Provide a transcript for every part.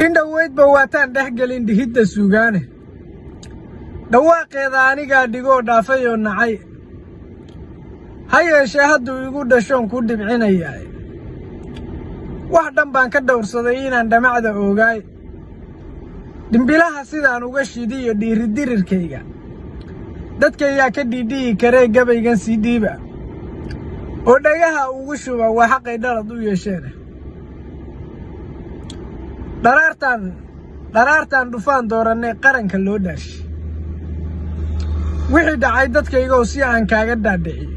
inda weyd ba waataan dhexgelin dhihidda suugaane dhawaaqeeda anigaa dhigoo dhaafay oo nacay ha yeeshee hadduu igu dhashoon ku dhibcinayaa wax dhan baan ka dhowrsaday inaan dhamacda ogaay dhimbilaha sidaan uga shidiyo dhiiridirirkayga dadkayaa ka dhiidhiyi karee gabaygan sii dhiiba oo dhagaha ugu shuba waa xaqay dhalad u yeesheen dharaartaan dhufaan doorannay qaranka loo dhaashi wixii dhacay dadkaygow si aan kaaga dhaadhiciyo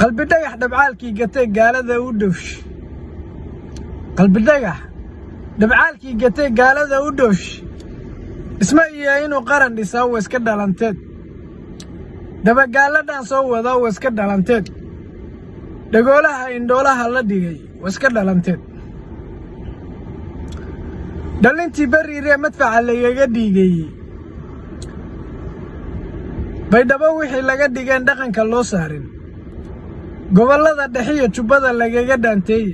qalbidhagax dhabcaalkii gatay gaalada u dhowshi qalbidhagax dhabcaalkii gatay gaalada u dhowshi isma iyo inuu qaran dhisaa wa iska dhalanteed dabagaaladhaan soo wadaa wa iska dhalanteed dhagoolaha indhoolaha la dhigay wa iska dhalanteed dhalintii bariiree madfaca lagaga dhiigeeyey baydhabo wixii laga dhigeen dhaqanka loo saarin gobollada dhexiyo jubbada lagaga dhaanteeye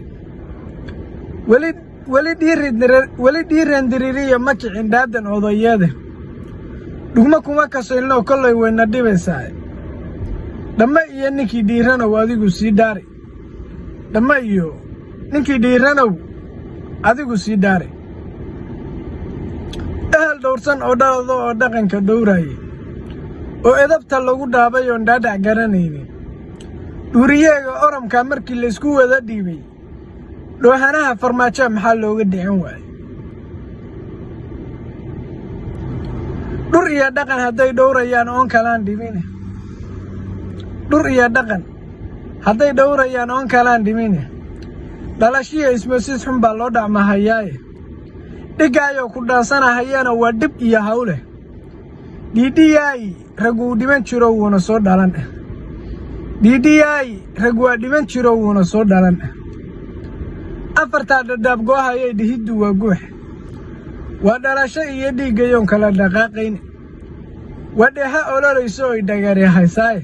weli dhiirandiririya ma kicin dhaadan odayeeda dhugma kuma kasaylnoo kollay wayna dhibaysaa dhamma iyo ninkii dhiiranow adigu sii dhaari dhamma iyo ninkii dhiiranow adigu sii dhaari ehel dhowrsan oo dhalado oo dhaqanka dhowraayay oo edabta lagu dhaabay oon dhaadhac garanaynin dhuuriyeega oramkaa markii laysku wada dhiibay dhoohanaha farmaajoa maxaa looga dhicin waayey dhur iyo dhaqan hadday dhowrayaan oon kalaan dhimine dhur iyo dhaqan hadday dhowrayaan oon kalaan dhimine dhalashiya ismoosiis xun baa loo dhacmahayaaye dhiggaayoo ku dhaansanahayana waa dhib iyo hawleh dhiidhiyaayi rag wuu dhiman jiro wuuna soo dhalan dhiidhiyaayi rag waa dhiman jiro wuuna soo dhalan afartaa dhadhaab goohayay dhihiddu waa guux waa dhalasho iyo dhiiggayoon kala dhaqaaqayn waa dheeha ololayso oy dhagari haysaaye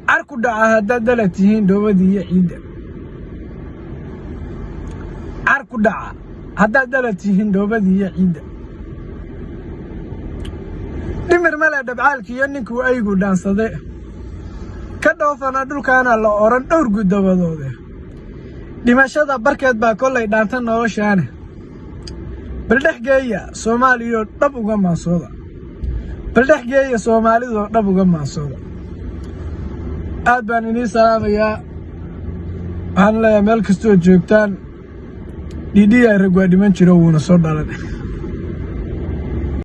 car ku dhaca haddaad dalag tihiin dhoobadii iyo ciidda car ku dhaca haddaad dalag tihiin dhoobadii iyo ciidda dhimir male dhabcaalkiiyo ninkuu aygu dhaansade ka dhoofana dhulkaana la odhan dhowr guddabadoode dhimashada barkeed baa kollay dhaanta noloshaane baldhexgeeya soomaaliyoo dhab uga maansooda baldhexgeeya soomaalidoo dhab uga maansooda aad baan inii salaamayaa waxaan leeyahay meel kastoo joogtaan dhiidhiyaa rag waa dhiman jiro wuuna soo dhalan